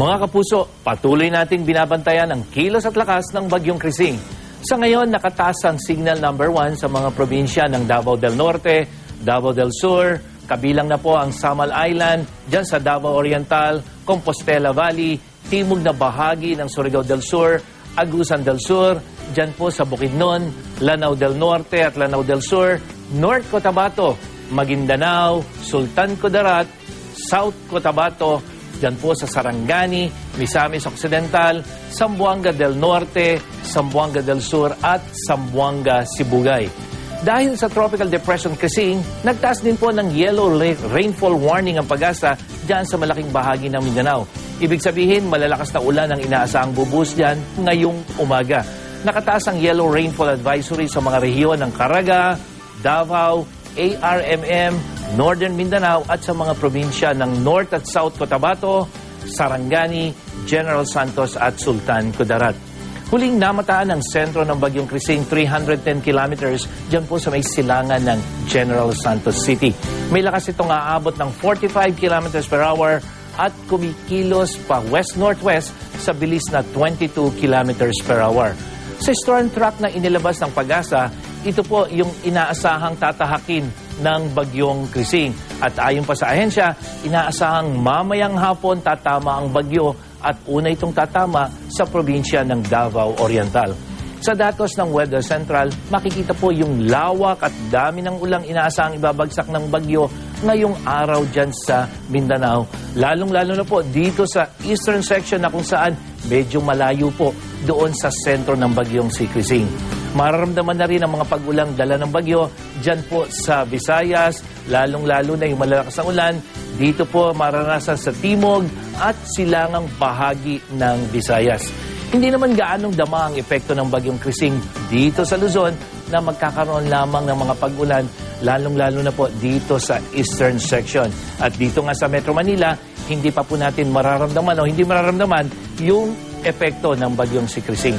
Mga kapuso, patuloy nating binabantayan ang kilos at lakas ng Bagyong Krising. Sa ngayon, nakataas ang signal number 1 sa mga probinsya ng Davao del Norte, Davao del Sur, kabilang na po ang Samal Island, dyan sa Davao Oriental, Compostela Valley, timog na bahagi ng Surigao del Sur, Agusan del Sur, dyan po sa Bukidnon, Lanao del Norte at Lanao del Sur, North Cotabato, Maguindanao, Sultan Kudarat, South Cotabato, dyan po sa Sarangani, Misamis Occidental, Zamboanga del Norte, Zamboanga del Sur at Zamboanga Sibugay. Dahil sa Tropical Depression Krising, nagtaas din po ng yellow rainfall warning ang Pag-asa dyan sa malaking bahagi ng Mindanao. Ibig sabihin, malalakas na ulan ang inaasahang bubuhos dyan ngayong umaga. Nakataas ang yellow rainfall advisory sa mga rehiyon ng Caraga, Davao, ARMM, Northern Mindanao at sa mga probinsya ng North at South Cotabato, Sarangani, General Santos at Sultan Kudarat. Huling namataan ng sentro ng Bagyong Krising 310 kilometers dyan po sa may silangan ng General Santos City. May lakas itong aabot ng 45 kilometers per hour at kumikilos pa west-northwest sa bilis na 22 kilometers per hour. Sa storm track na inilabas ng Pag-asa, ito po yung inaasahang tatahakin ng Bagyong Krising. At ayon pa sa ahensya, inaasahang mamayang hapon tatama ang bagyo at una itong tatama sa probinsya ng Davao Oriental. Sa datos ng Weather Central, makikita po yung lawak at dami ng ulang inaasahang ibabagsak ng bagyo ngayong araw dyan sa Mindanao. Lalong-lalo na po dito sa eastern section na kung saan medyo malayo po doon sa sentro ng bagyong si Krising. Mararamdaman na rin ang mga pag-ulang dala ng bagyo dyan po sa Visayas, lalong-lalo na yung malalakas na ulan. Dito po maranasan sa timog at silangang bahagi ng Visayas. Hindi naman gaanong dama ang epekto ng Bagyong Krising dito sa Luzon na magkakaroon lamang ng mga pag-ulan, lalong-lalo na po dito sa eastern section. At dito nga sa Metro Manila, hindi pa po natin mararamdaman o hindi mararamdaman yung epekto ng Bagyong si Krising.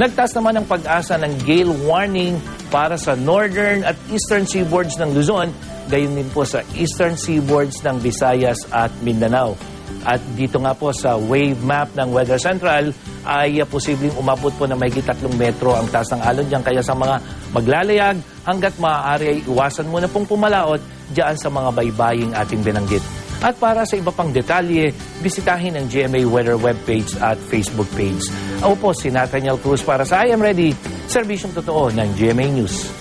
Nagtaas naman ang Pag-asa ng gale warning para sa northern at eastern seaboards ng Luzon, gayon din po sa eastern seaboards ng Visayas at Mindanao. At dito nga po sa wave map ng Weather Central ay posibleng umabot po na mahigit 3 metro ang taas ng alon dyan. Kaya sa mga maglalayag, hanggat maaari ay iwasan muna pong pumalaot dyan sa mga baybaying ating binanggit. At para sa iba pang detalye, bisitahin ang GMA Weather webpage at Facebook page. Ako po si Nathaniel Cruz para sa I Am Ready, serbisyong totoo ng GMA News.